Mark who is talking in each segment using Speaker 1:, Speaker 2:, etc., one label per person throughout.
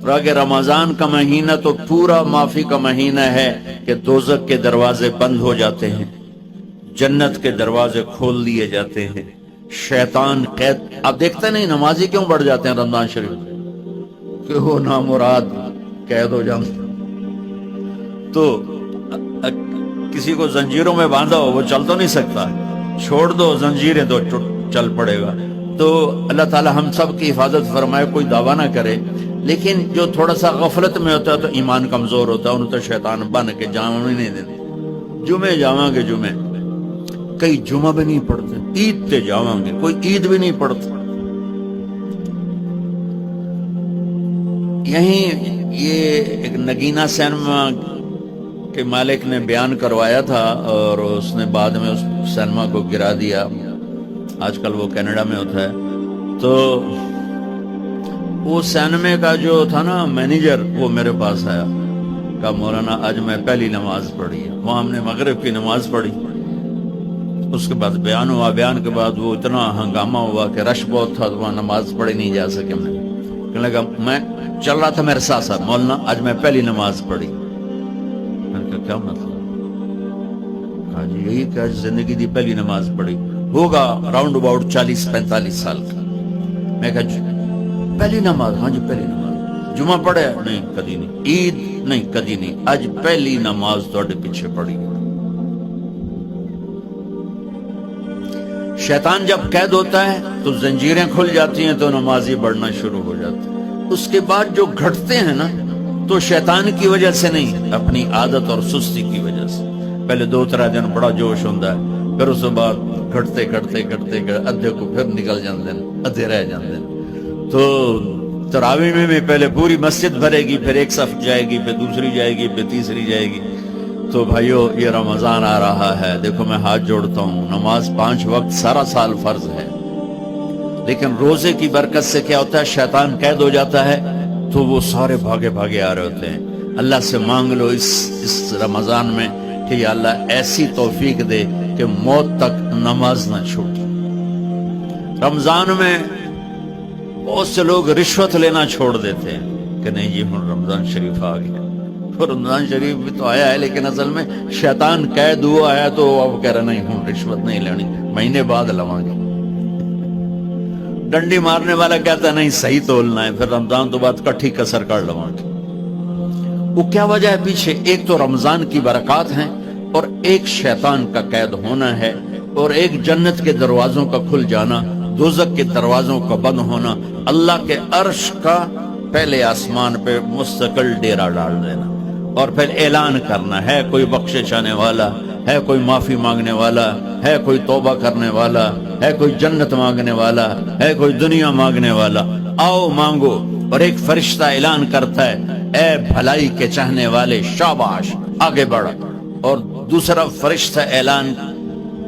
Speaker 1: اور اگر رمضان کا مہینہ تو پورا معافی کا مہینہ ہے کہ دوزخ کے دروازے بند ہو جاتے ہیں، جنت کے دروازے کھول دیے جاتے ہیں، شیطان قید. آپ دیکھتے نہیں نمازی کیوں بڑھ جاتے ہیں رمضان شریف؟ کہ وہ نامراد قید ہو جاتے. تو کسی کو زنجیروں میں باندھا ہو وہ چل تو نہیں سکتا، چھوڑ دو زنجیریں تو چل پڑے گا. تو اللہ تعالی ہم سب کی حفاظت فرمائے. کوئی دعویٰ نہ کرے، لیکن جو تھوڑا سا غفلت میں ہوتا ہے تو ایمان کمزور ہوتا ہے، انہوں تو شیطان بن کے جامع نہیں دیتے. جمعے جاواں گے، جمعے کئی جمعہ بھی نہیں پڑھتے، عید تے جاواں گے کوئی عید بھی نہیں پڑھتا. یہیں یہ ایک نگینہ سینما کے مالک نے بیان کروایا تھا اور اس نے بعد میں اس سینما کو گرا دیا. آج کل وہ کینیڈا میں ہوتا ہے. تو وہ سینمے کا جو تھا نا مینیجر، وہ میرے پاس آیا، کہا مولانا آج میں پہلی نماز پڑھی ہے. وہاں ہم نے مغرب کی نماز پڑھی، اس کے بعد بیان ہوا. بیان کے بعد وہ اتنا ہنگامہ ہوا کہ رش بہت تھا، تو وہاں نماز پڑھی نہیں جا سکے. ہم نے کہنے لگا میں چل رہا تھا میرے ساتھ ساتھ، مولانا آج میں پہلی نماز پڑھی. میں نے کہا کیا مطلب؟ کہا جی یہی کہ آج زندگی دی پہلی نماز پڑھی. ہوگا راؤنڈ اباؤٹ 40-45 سال کا. میں کہا جی پہلی نماز؟ ہاں جی پہلی نماز. جمعہ پڑھے؟ نہیں کدی نہیں. عید؟ نہیں کدی نہیں. آج پہلی نماز توڑے پیچھے پڑھی. شیطان جب قید ہوتا ہے تو زنجیریں کھل جاتی ہیں تو نمازی بڑھنا شروع ہو جاتے ہیں. اس کے بعد جو گھٹتے ہیں نا تو شیطان کی وجہ سے نہیں، اپنی عادت اور سستی کی وجہ سے. پہلے 2-3 دن بڑا جوش ہوتا ہے، پھر اس کے بعد گھٹتے ادھے کو پھر نکل جاندے ہیں، ادھے رہ جاندے ہیں. تو تراویح میں بھی پہلے پوری مسجد بھرے گی، پھر ایک صف جائے گی، پھر دوسری جائے گی، پھر تیسری جائے گی. تو بھائیو یہ رمضان آ رہا ہے، دیکھو میں ہاتھ جوڑتا ہوں. نماز 5 وقت سارا سال فرض ہے، لیکن روزے کی برکت سے کیا ہوتا ہے؟ شیطان قید ہو جاتا ہے تو وہ سارے بھاگے آ رہے ہوتے ہیں. اللہ سے مانگ لو اس رمضان میں کہ یا اللہ ایسی توفیق دے کہ موت تک نماز نہ چھوٹے. رمضان میں بہت سے لوگ رشوت لینا چھوڑ دیتے ہیں کہ نہیں جی ہوں رمضان شریف آ گیا. رمضان شریف بھی تو آیا ہے، لیکن اصل میں شیطان قید ہوا ہے تو اب کہہ رہا نہیں ہوں رشوت نہیں لینی، مہینے بعد لواں گے. ڈنڈی مارنے والا کہتا ہے نہیں صحیح تولنا ہے، پھر رمضان تو بعد کٹھی کسر کر لواں گے. وہ کیا وجہ ہے پیچھے؟ ایک تو رمضان کی برکات ہیں، اور ایک شیطان کا قید ہونا ہے، اور ایک جنت کے دروازوں کا کھل جانا، دوزخ کے دروازوں کا بند ہونا، اللہ کے عرش کا پہلے آسمان پہ مستقل ڈیرا ڈال دینا، اور پھر اعلان کرنا ہے کوئی بخشش آنے والا ہے، کوئی معافی مانگنے والا ہے، کوئی توبہ کرنے والا ہے، کوئی جنت مانگنے والا ہے، کوئی دنیا مانگنے والا، آؤ مانگو. اور ایک فرشتہ اعلان کرتا ہے اے بھلائی کے چاہنے والے شاباش آگے بڑھ. اور دوسرا فرشتہ اعلان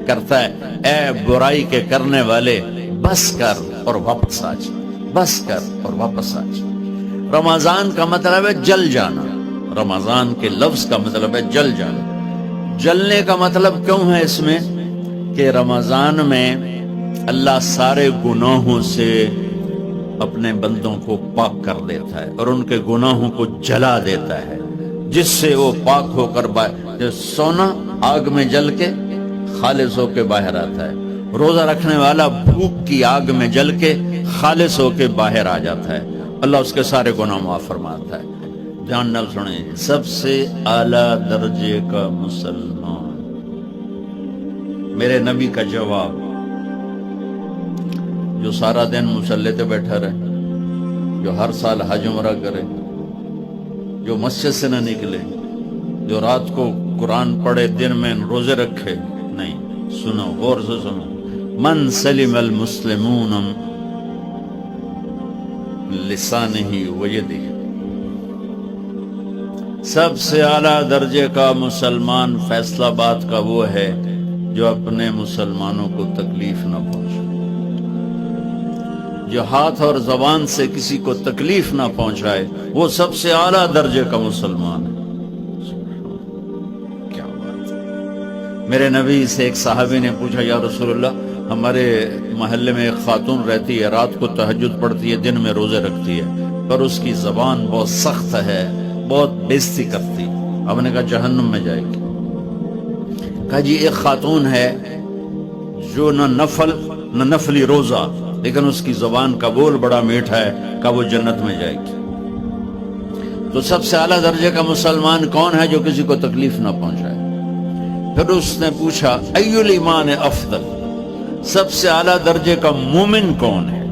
Speaker 1: کرتا ہے اے برائی کے کرنے والے بس کر اور واپس آ جا، بس کر اور واپس آ جا. رمضان کا مطلب ہے جل جانا. رمضان کے لفظ کا مطلب ہے جل جانا. جلنے کا مطلب کیوں ہے اس میں؟ کہ رمضان میں اللہ سارے گناہوں سے اپنے بندوں کو پاک کر دیتا ہے اور ان کے گناہوں کو جلا دیتا ہے، جس سے وہ پاک ہو کر سونا آگ میں جل کے خالص ہو کے باہر آتا ہے. روزہ رکھنے والا بھوک کی آگ میں جل کے خالص ہو کے باہر آ جاتا ہے، اللہ اس کے سارے گناہ معاف فرماتا ہے. دھیان نال سنیں، سب سے اعلیٰ درجے کا مسلمان، میرے نبی کا جواب، جو سارا دن مصلی پہ بیٹھا رہے، جو ہر سال حج عمرہ کرے، جو مسجد سے نہ نکلے، جو رات کو قرآن پڑھے، دن میں روزے رکھے. نہیں، سنو غور سے سنو. من سلم المسلمون لسانہ ویدہ، سب سے اعلیٰ درجے کا مسلمان فیصلہ بات کا وہ ہے جو اپنے مسلمانوں کو تکلیف نہ پہنچے، جو ہاتھ اور زبان سے کسی کو تکلیف نہ پہنچائے، وہ سب سے اعلیٰ درجے کا مسلمان ہے. کیا بات ہے. میرے نبی سے ایک صحابی نے پوچھا یا رسول اللہ، ہمارے محلے میں ایک خاتون رہتی ہے، رات کو تہجد پڑھتی ہے، دن میں روزے رکھتی ہے، پر اس کی زبان بہت سخت ہے، بہت بےزتی کرتی۔ ہم نے کہا جہنم میں جائے گی۔ کہا جی ایک خاتون ہے جو نہ نفلی روزہ، لیکن اس کی زبان کا بول بڑا میٹھا ہے، کہا وہ جنت میں جائے گی۔ تو سب سے اعلیٰ درجے کا مسلمان کون ہے جو کسی کو تکلیف نہ پہنچائے؟ پھر اس نے پوچھا ای الایمان افضل، سب سے اعلیٰ درجے کا مومن کون ہے؟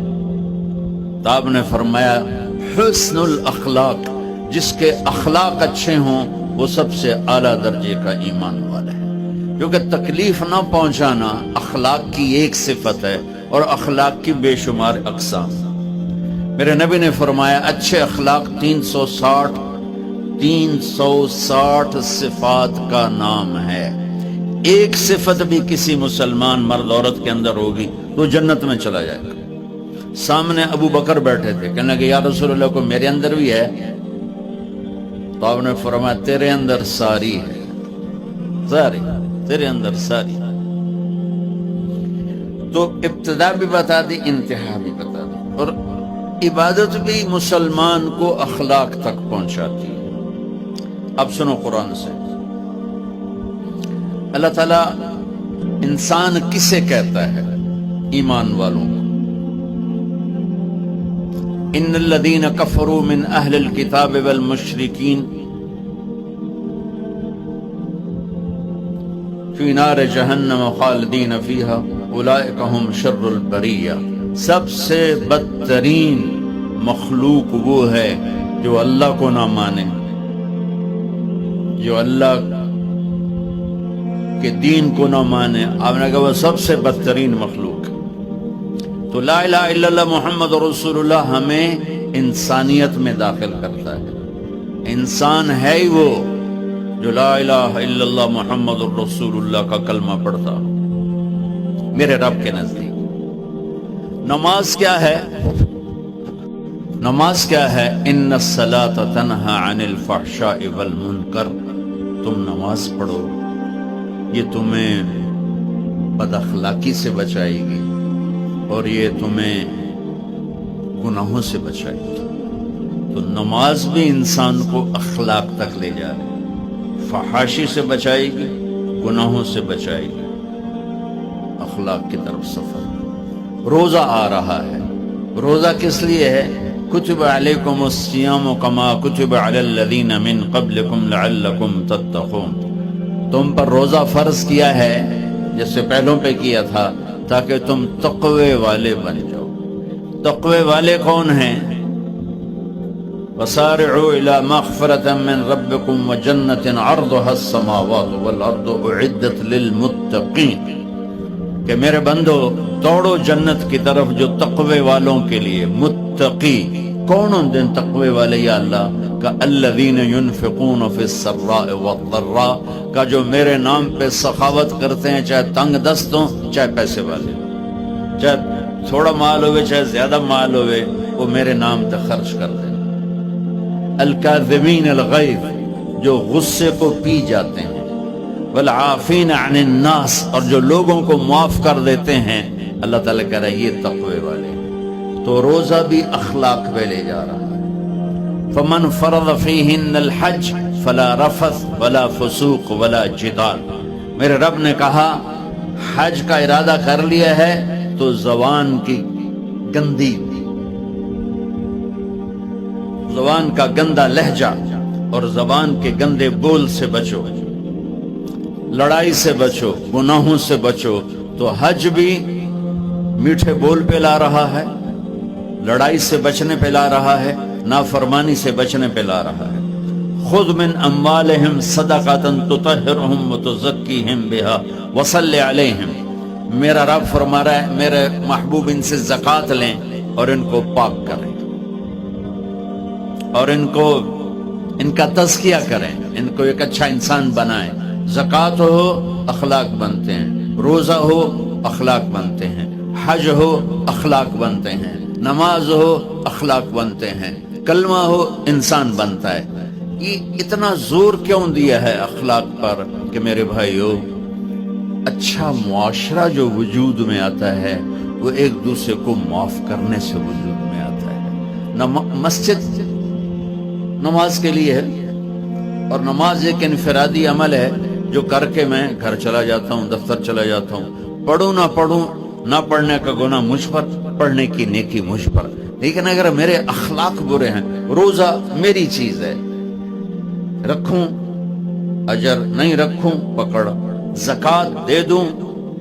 Speaker 1: تو آپ نے فرمایا حسن الاخلاق، جس کے اخلاق اچھے ہوں وہ سب سے اعلیٰ درجے کا ایمان والا ہے۔ کیونکہ تکلیف نہ پہنچانا اخلاق کی ایک صفت ہے، اور اخلاق کی بے شمار اقسام۔ میرے نبی نے فرمایا اچھے اخلاق 360 صفات کا نام ہے۔ ایک صفت بھی کسی مسلمان مرد عورت کے اندر ہوگی تو جنت میں چلا جائے گا۔ سامنے ابو بکر بیٹھے تھے، کہنے لگے یا رسول اللہ کو میرے اندر بھی ہے؟ تو آپ نے فرمایا تیرے اندر ساری ہے، ساری تیرے اندر ساری۔ تو ابتدا بھی بتا دی، انتہا بھی بتا دی، اور عبادت بھی مسلمان کو اخلاق تک پہنچاتی ہے۔ اب سنو قرآن سے، اللہ تعالیٰ انسان کسے کہتا ہے؟ ایمان والوں کو۔ ان الذین کفروا من اہل الکتاب والمشرکین فی نار جہنم خالدین فیہا اولئک ہم شر البریہ۔ سب سے بدترین مخلوق وہ ہے جو اللہ کو نہ مانے، جو اللہ کے دین کو نہ مانے۔ آپ نے کہا وہ سب سے بدترین مخلوق۔ تو لا الہ الا اللہ محمد رسول اللہ ہمیں انسانیت میں داخل کرتا ہے۔ انسان ہے ہی وہ جو لا الہ الا اللہ محمد رسول اللہ کا کلمہ پڑھتا ہو میرے رب کے نزدیک۔ نماز کیا ہے؟ نماز کیا ہے؟ ان الصلاۃ تنہی عن الفحشاء والمنکر۔ تم نماز پڑھو، یہ تمہیں بد اخلاقی سے بچائے گی اور یہ تمہیں گناہوں سے بچائے گی۔ تو نماز بھی انسان کو اخلاق تک لے جا رہی ہے، فحاشی سے بچائے گی، گناہوں سے بچائے گی، اخلاق کی طرف سفر۔ روزہ آ رہا ہے، روزہ کس لیے ہے؟ کتب علیکم الصیام کما کتب علی الذین من قبلکم لعلکم تتقون۔ تم پر روزہ فرض کیا ہے جیسے پہلوں پہ کیا تھا تاکہ تم تقوی والے بن جاؤ۔ تقوی والے کون ہیں؟ وسارعوا الی مغفرۃ من ربکم وجنۃ عرضها السماوات والارض اعدت للمتقین، کہ میرے بندو دوڑو جنت کی طرف جو تقوی والوں کے لیے۔ متقی کون ہیں تقوی والے یا اللہ؟ کا الذین ينفقون فی السراء والضراء، کا جو میرے نام پہ سخاوت کرتے ہیں، چاہے تنگ دست ہوں چاہے پیسے والے، چاہے تھوڑا مال ہوئے چاہے زیادہ مال ہوئے، وہ میرے نام پہ خرچ کرتے ہیں۔ الکاظمین الغیظ، جو غصے کو پی جاتے ہیں، والعافین عن الناس، اور جو لوگوں کو معاف کر دیتے ہیں۔ اللہ تعالیٰ کہہ رہا ہے یہ تقوی والے ہیں۔ تو روزہ بھی اخلاق پہ لے جا رہا ہے۔ فمن فرض فیہن الحج فلا رفث ولا فسوق ولا جدال۔ میرے رب نے کہا حج کا ارادہ کر لیا ہے تو زبان کی گندی، زبان کا گندا لہجہ اور زبان کے گندے بول سے بچو، لڑائی سے بچو، گناہوں سے بچو۔ تو حج بھی میٹھے بول پہ لا رہا ہے، لڑائی سے بچنے پہ لا رہا ہے، نافرمانی سے بچنے پہ لا رہا ہے۔ خذ من اموالہم صدقۃ تطہرہم وتزکیہم بہا وصلی علیہم۔ میرا رب فرما رہا ہے میرے محبوب ان سے زکوٰۃ لیں اور ان کو پاک کریں اور ان کا تزکیہ کریں، ان کو ایک اچھا انسان بنائیں۔ زکوٰۃ ہو اخلاق بنتے ہیں، روزہ ہو اخلاق بنتے ہیں، حج ہو اخلاق بنتے ہیں، نماز ہو اخلاق بنتے ہیں، کلمہ ہو انسان بنتا ہے۔ یہ اتنا زور کیوں دیا ہے اخلاق پر کہ میرے بھائیو، اچھا معاشرہ جو وجود میں آتا ہے وہ ایک دوسرے کو معاف کرنے سے وجود میں آتا ہے، مسجد نماز کے لیے ہے، اور نماز ایک انفرادی عمل ہے جو کر کے میں گھر چلا جاتا ہوں، دفتر چلا جاتا ہوں، پڑھوں نہ پڑھنے کا گناہ مجھ پر، پڑھنے کی نیکی مجھ پر۔ لیکن اگر میرے اخلاق برے ہیں، روزہ میری چیز ہے، رکھوں اجر، نہیں رکھوں پکڑ، زکوٰۃ دے دوں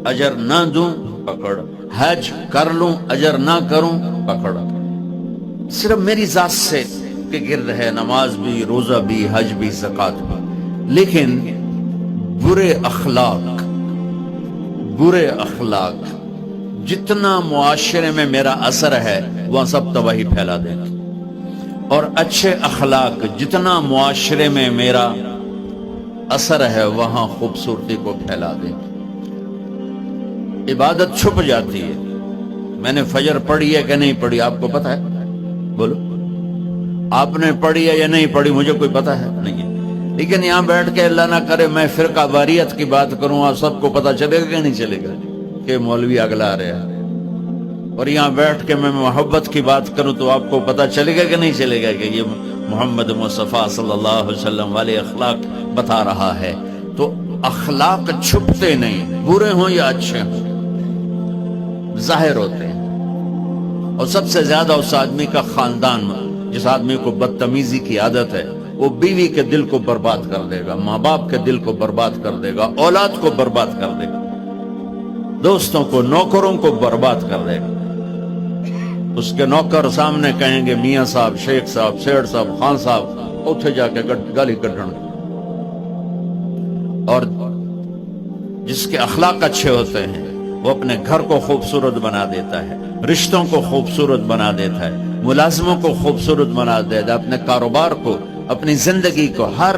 Speaker 1: اجر نہ دوں پکڑ، حج کر لوں اجر نہ کروں پکڑ، صرف میری ذات سے کے گرد ہے، نماز بھی، روزہ بھی، حج بھی، زکوٰۃ بھی۔ لیکن برے اخلاق جتنا معاشرے میں میرا اثر ہے وہ سب تباہی پھیلا دیں گے، اور اچھے اخلاق جتنا معاشرے میں میرا اثر ہے وہاں خوبصورتی کو پھیلا دیں گے۔ عبادت چھپ جاتی ہے، میں نے فجر پڑھی ہے کہ نہیں پڑھی آپ کو پتہ ہے؟ بولو، آپ نے پڑھی ہے یا نہیں پڑھی؟ مجھے کوئی پتہ ہے نہیں ہے۔ لیکن یہاں بیٹھ کے اللہ نہ کرے میں فرقہ واریت کی بات کروں، اور سب کو پتہ چلے گا کہ نہیں چلے گا کہ مولوی اگلا آ رہا ہے، اور یہاں بیٹھ کے میں محبت کی بات کروں تو آپ کو پتہ چلے گا کہ نہیں چلے گا کہ یہ محمد مصطفیٰ صلی اللہ علیہ وسلم والے اخلاق بتا رہا ہے۔ تو اخلاق چھپتے نہیں، برے ہوں یا اچھے ہوں، ظاہر ہوتے ہیں۔ اور سب سے زیادہ اس آدمی کا خاندان، جس آدمی کو بدتمیزی کی عادت ہے، وہ بیوی کے دل کو برباد کر دے گا، ماں باپ کے دل کو برباد کر دے گا، اولاد کو برباد کر دے گا، دوستوں کو، نوکروں کو برباد کر دے گا۔ اس کے نوکر سامنے کہیں گے میاں صاحب، شیخ صاحب، سیٹھ صاحب، خان صاحب، اتھے جا کے گالی کڈن۔ اور جس کے اخلاق اچھے ہوتے ہیں وہ اپنے گھر کو خوبصورت بنا دیتا ہے، رشتوں کو خوبصورت بنا دیتا ہے، ملازموں کو خوبصورت بنا دیتا ہے، اپنے کاروبار کو، اپنی زندگی کو، ہر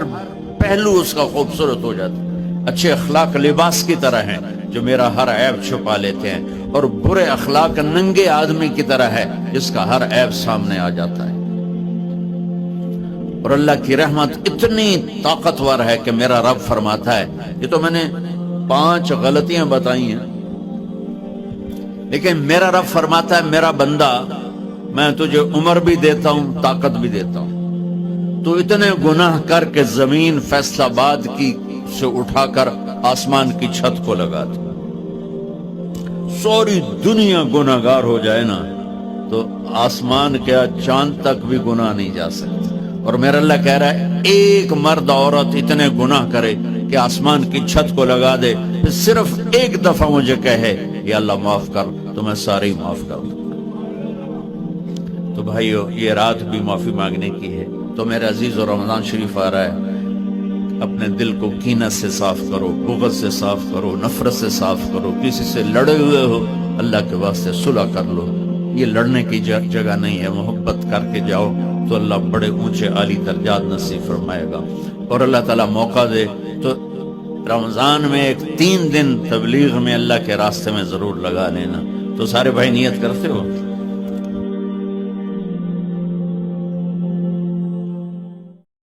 Speaker 1: پہلو اس کا خوبصورت ہو جاتا ہے۔ اچھے اخلاق لباس کی طرح ہیں جو میرا ہر عیب چھپا لیتے ہیں، اور برے اخلاق ننگے آدمی کی طرح ہے جس کا ہر عیب سامنے آ جاتا ہے۔ اور اللہ کی رحمت اتنی طاقتور ہے کہ میرا رب فرماتا ہے، یہ تو میں نے 5 غلطیاں بتائی ہیں، لیکن میرا رب فرماتا ہے میرا بندہ میں تجھے عمر بھی دیتا ہوں، طاقت بھی دیتا ہوں، تو اتنے گناہ کر کے زمین فیصل آباد کی سے اٹھا کر آسمان کی چھت کو لگا دے، ساری دنیا گناہ گار ہو جائے نا تو آسمان کیا چاند تک بھی گناہ نہیں جا سکتے۔ اور میرا اللہ کہہ رہا ہے ایک مرد عورت اتنے گناہ کرے کہ آسمان کی چھت کو لگا دے، پھر صرف ایک دفعہ مجھے کہے یا اللہ معاف کر، تو میں سارے معاف کر دوں۔ تو بھائیو یہ رات بھی معافی مانگنے کی ہے۔ تو میرے عزیز، اور رمضان شریف آ رہا ہے، اپنے دل کو کینہ سے صاف کرو، بغض سے صاف کرو، نفرت سے صاف کرو، کسی سے لڑے ہوئے ہو اللہ کے واسطے صلح کر لو، یہ لڑنے کی جگہ نہیں ہے، محبت کر کے جاؤ تو اللہ بڑے اونچے عالی درجات نصیب فرمائے گا۔ اور اللہ تعالیٰ موقع دے تو رمضان میں ایک 3 دن تبلیغ میں اللہ کے راستے میں ضرور لگا لینا۔ تو سارے بھائی نیت کرتے ہو؟